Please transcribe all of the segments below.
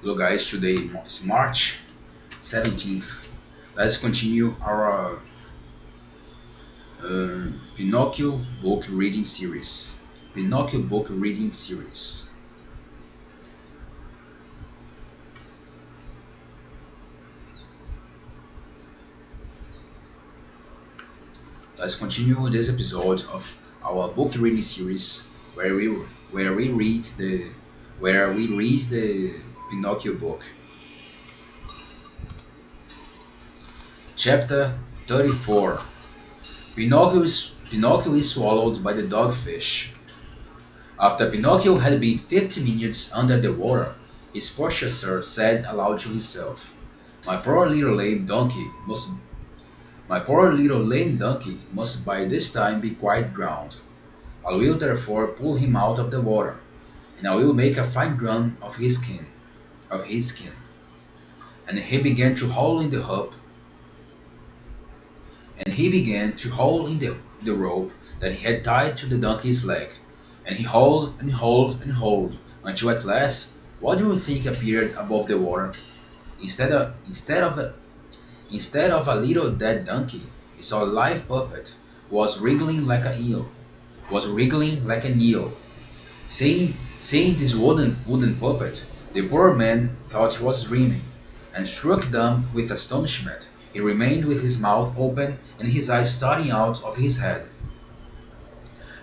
Hello guys, today is March 17th. Let's continue our Pinocchio book reading series. Pinocchio book reading series. Let's continue this episode of our book reading series where we read the Pinocchio book. Chapter 34. Pinocchio is swallowed by the dogfish. After Pinocchio had been 50 minutes under the water, his purchaser said aloud to himself, "My poor little lame donkey must my poor little lame donkey must by this time be quite drowned. I will therefore pull him out of the water, and I will make a fine drum of his skin." And he began to haul in the hoop, and he began to haul in the rope that he had tied to the donkey's leg. And he hauled and hauled and hauled until at last, what do you think appeared above the water? Instead of instead of a, Instead of a little dead donkey, he saw a live puppet was wriggling like a eel, was wriggling like an eel. Seeing this wooden puppet, the poor man thought he was dreaming, and struck dumb with astonishment. He remained with his mouth open and his eyes starting out of his head.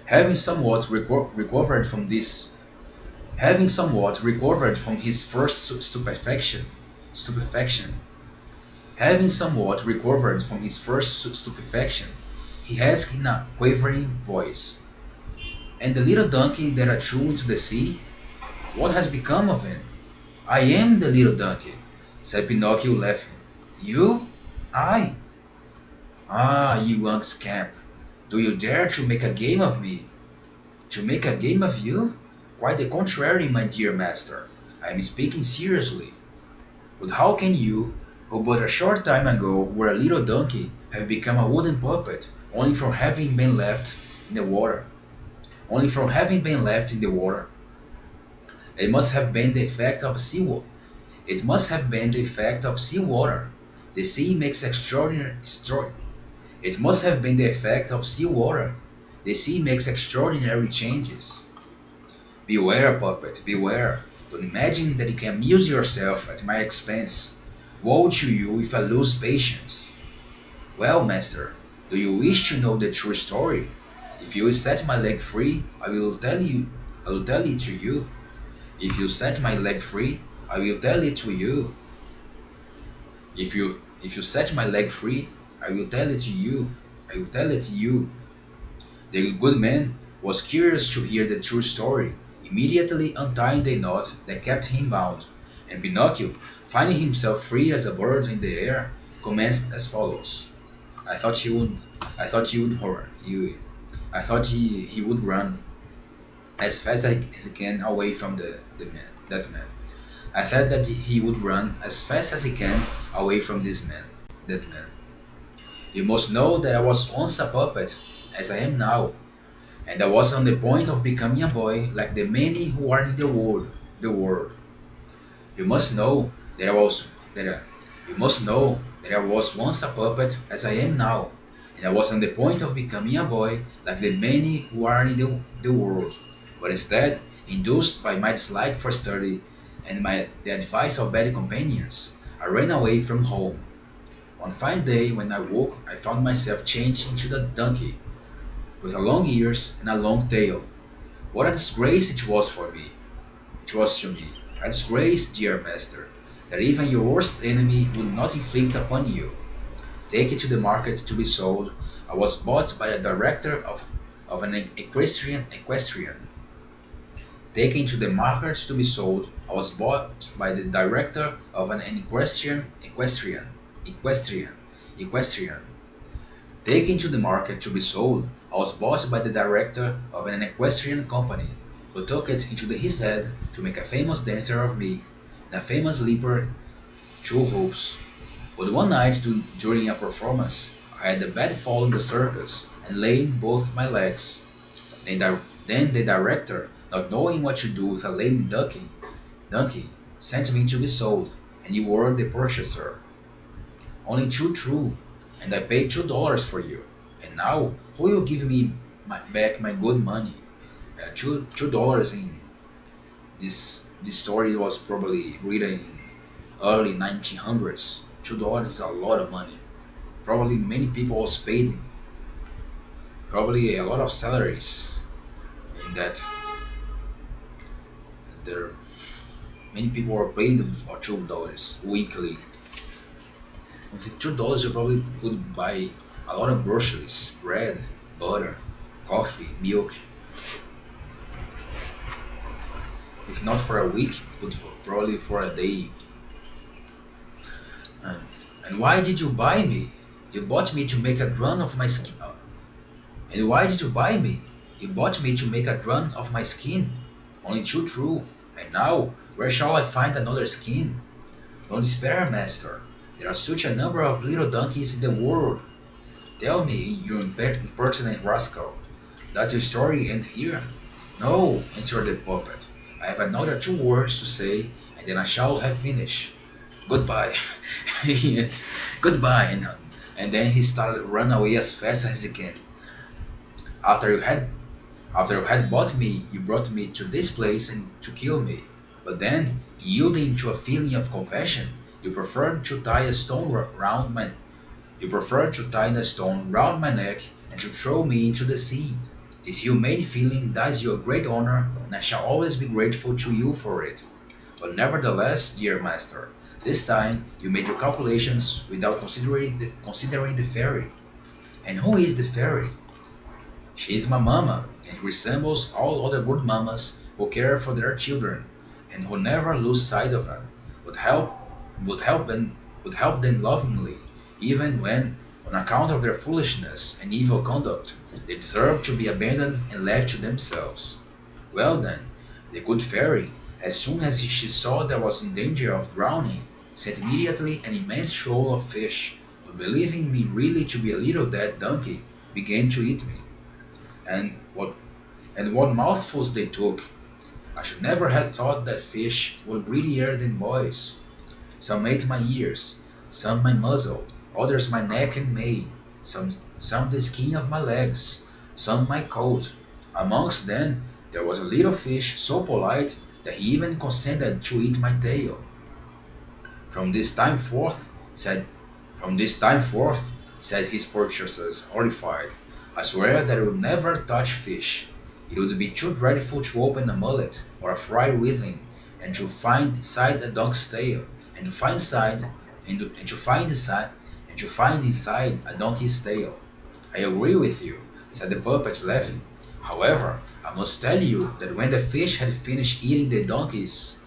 Having somewhat recovered from this Having somewhat recovered from his first stupefaction, having somewhat recovered from his first stupefaction, he asked in a quavering voice, "And the little donkey that I threw into the sea? What has become of him?" "I am the little donkey," said Pinocchio, laughing. "You? I? Ah, you young scamp! Do you dare to make a game of me? To make a game of you? Quite the contrary, my dear master. I am speaking seriously. But how can you, who but a short time ago were a little donkey, have become a wooden puppet only from having been left in the water? Only from having been left in the water. It must have been the effect of seawater. It must have been the effect of seawater. The sea makes It must have been the effect of seawater. The sea makes extraordinary changes. Beware, puppet, beware. Don't imagine that you can amuse yourself at my expense. Woe to you if I lose patience. Well, master, do you wish to know the true story? If you set my leg free, I will tell it to you. If you set my leg free, I will tell it to you. If you set my leg free, I will tell it to you. I will tell it to you. The good man was curious to hear the true story, immediately untying the knot that kept him bound, and Pinocchio, finding himself free as a bird in the air, commenced as follows. I thought he would he would hor- he, I thought he would run as fast as he can away from that man. I thought that he would run as fast as he can away from that man. You must know that I was once a puppet, as I am now, and I was on the point of becoming a boy like the many who are in the world. You must know that I was that I, you must know that I was once a puppet as I am now, and I was on the point of becoming a boy like the many who are in the world. But instead, induced by my dislike for study and the advice of bad companions, I ran away from home. One fine day when I woke, I found myself changed into the donkey, with a long ears and a long tail. What a disgrace it was for me! It was to me a disgrace, dear master, that even your worst enemy would not inflict upon you. Taken to the market to be sold, I was bought by the director of an equestrian. Taken to the market to be sold, I was bought by the director of an equestrian, equestrian. Taken to the market to be sold, I was bought by the director of an equestrian company, who took it into his head to make a famous dancer of me, and a famous leaper two hoops. But one night during a performance, I had a bad fall in the circus and lame both my legs. Then the director, not knowing what to do with a lame donkey, sent me to be sold, and you were the purchaser. Only two true, and I paid $2 for you. And now, who will give me back my good money? $2 in this story was probably written in early 1900s. $2 is a lot of money. Probably many people was paid probably a lot of salaries in that there many people were paid for $2 weekly. With $2 you probably could buy a lot of groceries, bread, butter, coffee, milk. If not for a week, but probably for a day. Um, and why did you buy me? You bought me to make a run of my skin. And why did you buy me? You bought me to make a run of my skin. Only too true. And now, where shall I find another skin? Don't despair, master. There are such a number of little donkeys in the world. Tell me, you impertinent rascal. Does your story end here? No, answered the puppet. I have another two words to say, and then I shall have finished. Goodbye. Goodbye. And then he started to run away as fast as he can. After you had After you had bought me, you brought me to this place and to kill me. But then, yielding to a feeling of compassion, you preferred to tie a stone round my you preferred to tie a stone round my neck and to throw me into the sea. This humane feeling does you a great honor, and I shall always be grateful to you for it. But nevertheless, dear master, this time you made your calculations without considering the fairy. And who is the fairy? She is my mama, and resembles all other good mamas who care for their children, and who never lose sight of them, but help them lovingly, even when, on account of their foolishness and evil conduct, they deserve to be abandoned and left to themselves. Well then, the good fairy, as soon as she saw that I was in danger of drowning, sent immediately an immense shoal of fish, who, believing me really to be a little dead donkey, began to eat me. And what mouthfuls they took! I should never have thought that fish were greedier than boys. Some ate my ears, some my muzzle, others my neck and mane, some the skin of my legs, some my coat. Amongst them there was a little fish so polite that he even consented to eat my tail. From this time forth, said from this time forth, said his purchasers, horrified, I swear that I would never touch fish. It would be too dreadful to open a mullet or a fried withing, and to find inside a dog's tail, and to find inside and to find inside a donkey's tail. I agree with you, said the puppet, laughing. However, I must tell you that when the fish had finished eating the donkey's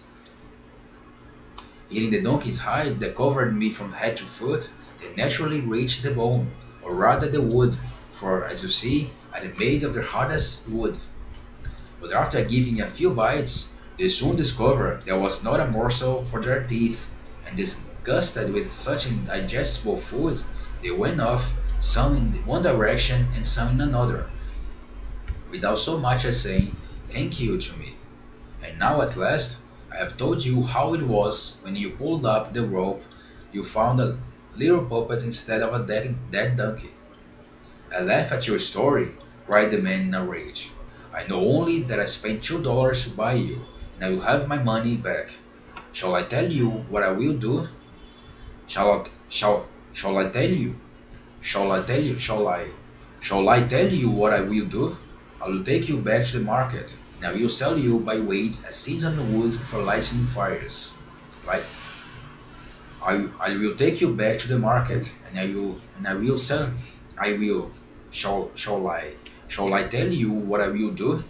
hide that covered me from head to foot, they naturally reached the bone, or rather the wood, for as you see, I am made of the hardest wood. But after giving a few bites, they soon discovered there was not a morsel for their teeth, and disgusted with such indigestible food, they went off, some in one direction and some in another, without so much as saying thank you to me. And now at last, I have told you how it was when you pulled up the rope, you found a little puppet instead of a dead donkey. I laugh at your story, cried the man in a rage. I know only that I spent $2 to buy you, and I will have my money back. Shall I tell you what I will do? Shall I tell you? Shall I tell you what I will do? I will take you back to the market, and I will sell you by weight as seasoned wood for lighting fires. Right? I will take you back to the market, and I will sell. I will. Shall I tell you what I will do?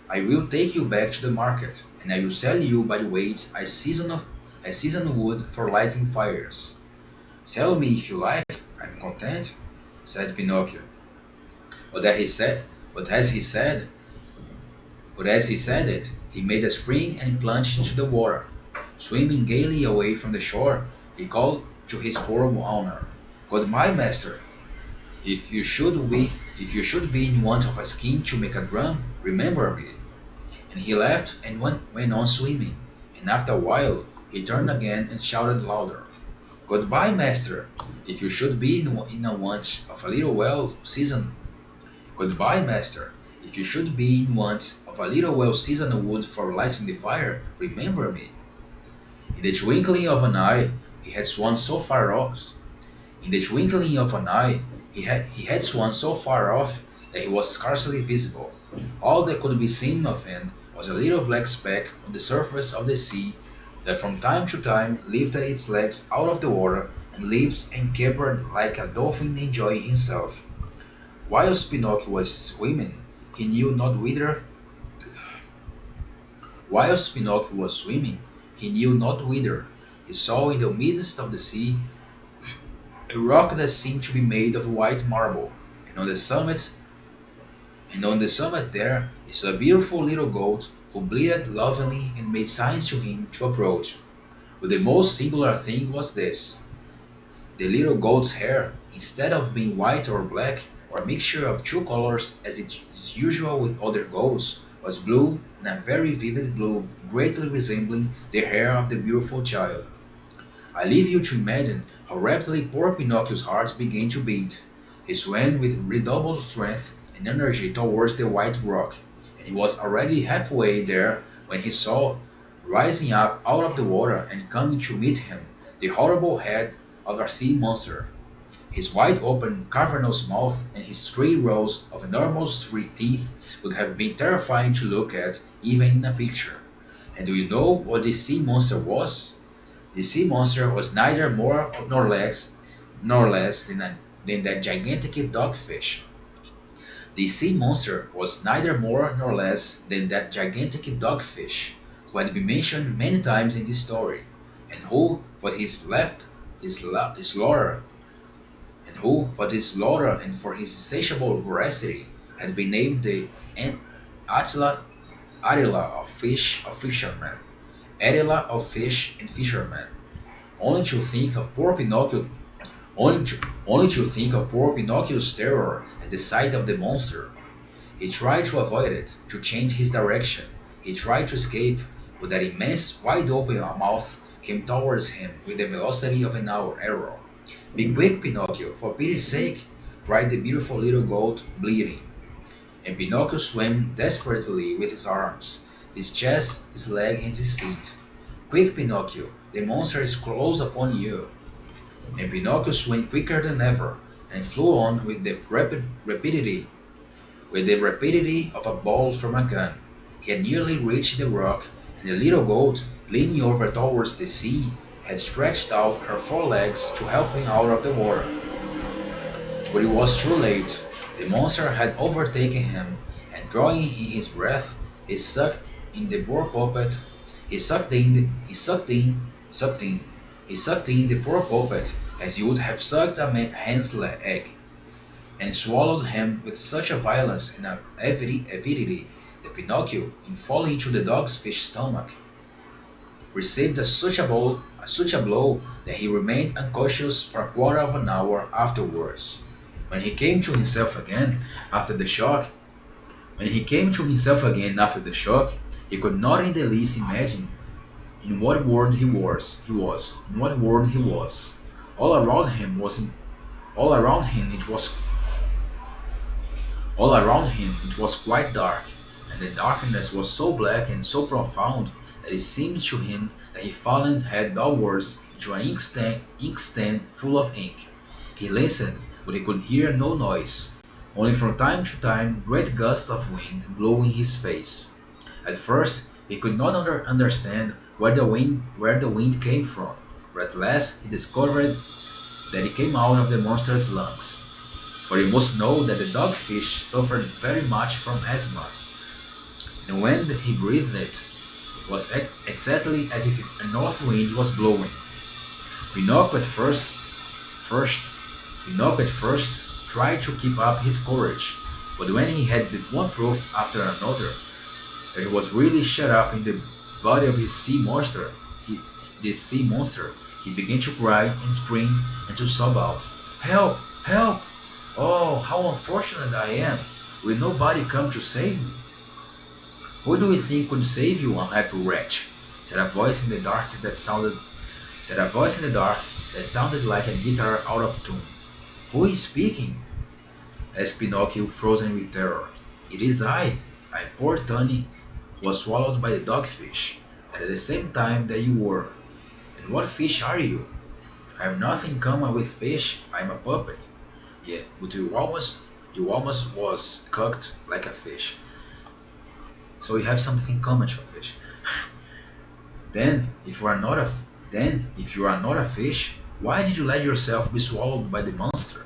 I will take you back to the market, and I will sell you by the weight as seasoned wood for lighting fires. Sell me if you like. I'm content, said Pinocchio. But as he said, but as he said, but as he said it, he made a spring and plunged into the water. Swimming gaily away from the shore, he called to his poor owner, "Goodbye, master. If you should be in want of a skin to make a drum, remember me." And he left and went on swimming, and after a while He turned again and shouted louder. Goodbye, master. If you should be in a want of a little well-seasoned Goodbye, master. If you should be in want of a little well-seasoned wood for lighting the fire, remember me. In the twinkling of an eye, he had sworn so far off. In the twinkling of an eye, he had sworn so far off that he was scarcely visible. All that could be seen of him was a little black speck on the surface of the sea that from time to time lifted its legs out of the water and leaped and capered like a dolphin enjoying himself. Whilst Pinocchio was swimming, he knew not whither. Whilst Pinocchio was swimming, he knew not whither. He saw in the midst of the sea a rock that seemed to be made of white marble, and on the summit there is a beautiful little goat who bleated lovingly and made signs to him to approach. But the most singular thing was this. The little goat's hair, instead of being white or black, or a mixture of two colors as it is usual with other goats, was blue and a very vivid blue, greatly resembling the hair of the beautiful child. I leave you to imagine how rapidly poor Pinocchio's heart began to beat. He swam with redoubled strength and energy towards the white rock, and he was already halfway there when he saw, rising up out of the water and coming to meet him, the horrible head of a sea monster. His wide open, cavernous mouth and his 3 rows of enormous three teeth would have been terrifying to look at, even in a picture. And do you know what this sea monster was? The sea monster was neither more nor less than that gigantic dogfish. The sea monster was neither more nor less than that gigantic dogfish, who had been mentioned many times in this story, and who, for his slaughter and for his insatiable voracity, had been named the Attila, Attila of fishermen, Attila of fish and fishermen. Only to think of poor Pinocchio, only to think of poor Pinocchio's terror at the sight of the monster. He tried to avoid it, to change his direction. He tried to escape, but that immense, wide-open mouth came towards him with the velocity of an arrow. Be quick, Pinocchio, for pity's sake! Cried the beautiful little goat, bleeding. And Pinocchio swam desperately with his arms, his chest, his leg, and his feet. Quick, Pinocchio, the monster is close upon you. And Pinocchio swam quicker than ever, and flew on with the rapidity of a ball from a gun. He had nearly reached the rock, and the little goat, leaning over towards the sea, had stretched out her 4 legs to help him out of the water. But it was too late. The monster had overtaken him, and drawing in his breath, he sucked in the poor puppet. He sucked in the poor puppet as he would have sucked a hen's egg, and swallowed him with such a violence and avidity that Pinocchio, in falling into the dog's fish stomach, received such a blow that he remained unconscious for a quarter of an hour afterwards. When he came to himself again after the shock, he could not in the least imagine in what world he was. In what world he was. All around him it was quite dark, and the darkness was so black and so profound that it seemed to him that he fallen head downwards into an inkstand full of ink. He listened, but he could hear no noise. Only from time to time great gusts of wind blew in his face. At first he could not understand where the wind came from, but at last he discovered that it came out of the monster's lungs. For you must know that the dogfish suffered very much from asthma, and when he breathed it was exactly as if a north wind was blowing. Pinocchio at first tried to keep up his courage, but when he had one proof after another that he was really shut up in the body of this sea monster, he began to cry and scream and to sob out, "Help! Help! Oh, how unfortunate I am! Will nobody come to save me?" "Who do you think could save you, unhappy wretch?" said a voice in the dark that sounded said a voice in the dark that sounded like a guitar out of tune. Who is speaking? Asked Pinocchio, frozen with terror. It is I poor Tunny, who was swallowed by the dogfish, and at the same time that you were. And what fish are you? I have nothing in common with fish, I am a puppet. Yeah, but you almost was cooked like a fish. So you have something in common with fish. Then, if you are not a then, if you are not a fish, why did you let yourself be swallowed by the monster?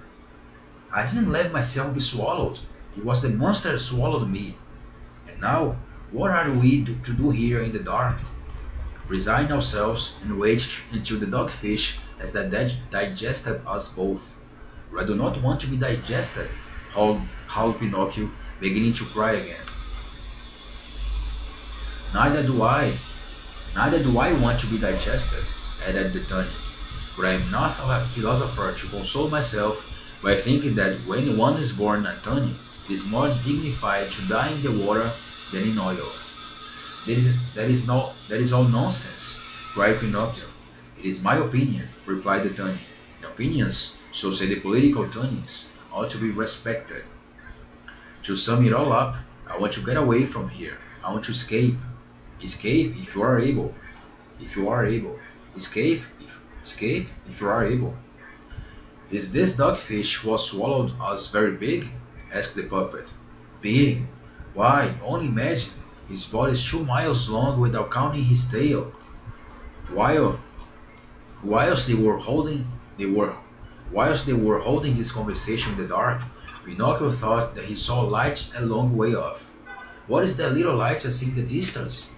I didn't let myself be swallowed. It was the monster that swallowed me. And now, what are we to do here in the dark? Resign ourselves and wait until the dogfish has digested us both. I do not want to be digested, howled Pinocchio, beginning to cry again. Neither do I. Neither do I want to be digested, added the tunny. But I am not a philosopher to console myself by thinking that when one is born a tunny, it is more dignified to die in the water than in oil. That is all nonsense, cried Pinocchio. It is my opinion, replied the tunny. And opinions, so say the political tunnies, ought to be respected. To sum it all up, I want to get away from here. I want to escape. Escape if you are able. If you are able. Escape if you are able. Is this dogfish who was swallowed us very big? Asked the puppet. Big? Why, only imagine. His body is 2 miles long without counting his tail. While whilst they were holding this conversation in the dark, Pinocchio thought that he saw light a long way off. What is that little light I see in the distance?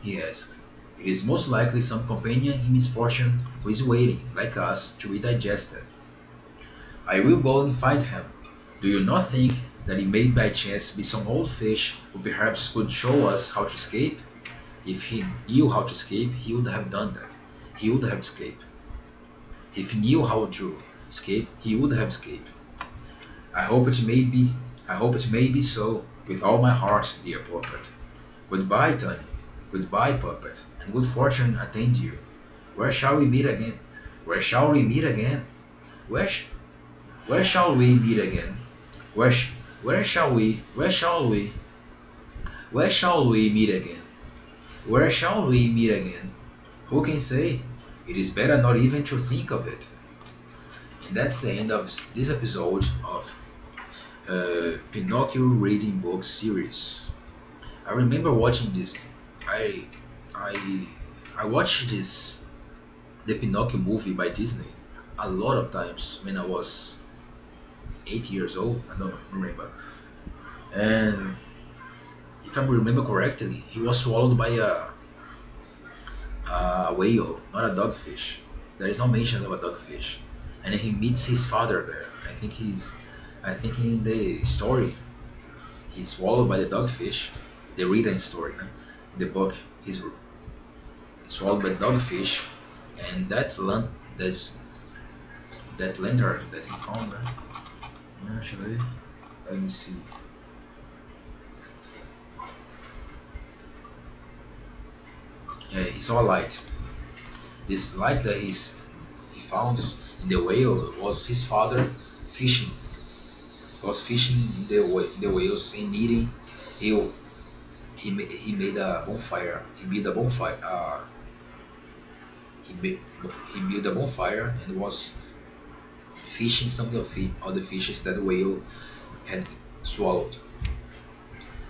He asked. It is most likely some companion in misfortune who is waiting, like us, to be digested. I will go and find him. Do you not think that it may by chance be some old fish who perhaps could show us how to escape? If he knew how to escape, he would have done that. He would have escaped. If he knew how to escape, he would have escaped. I hope it may be I hope it may be so, with all my heart, dear puppet. Goodbye, Tony. Goodbye, puppet, and good fortune attend you. Where shall we meet again? Where shall we meet again? Where, sh- where shall we meet again? Where shall we meet again? Where shall we meet again? Who can say? It is better not even to think of it. And that's the end of this episode of Pinocchio reading book series. I remember watching this. I I I watched the Pinocchio movie by Disney a lot of times when I was 8 years old. I don't remember. And if I remember correctly, he was swallowed by a whale, not a dogfish. There is no mention of a dogfish, and he meets his father there. I think in the story, he's swallowed by the dogfish. The written story, no? In the book, he's swallowed by dogfish, and that lantern that he found. Actually, let me see. Yeah, he saw a light. This light that he found in the whale was his father fishing. He was fishing in the whales and eating. He he made a bonfire. He built a bonfire. He built a bonfire and was fishing some of the fishes that the whale had swallowed.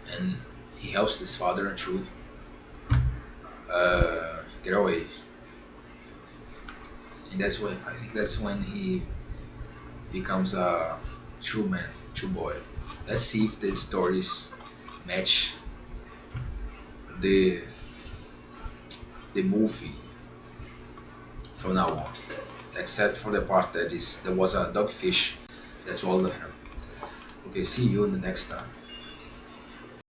And he helps his father to get away. And that's when he becomes a true man, true boy. Let's see if the stories match the the movie from now on, except for the part that there was a dogfish that swallowed him. Okay, see you in the next time.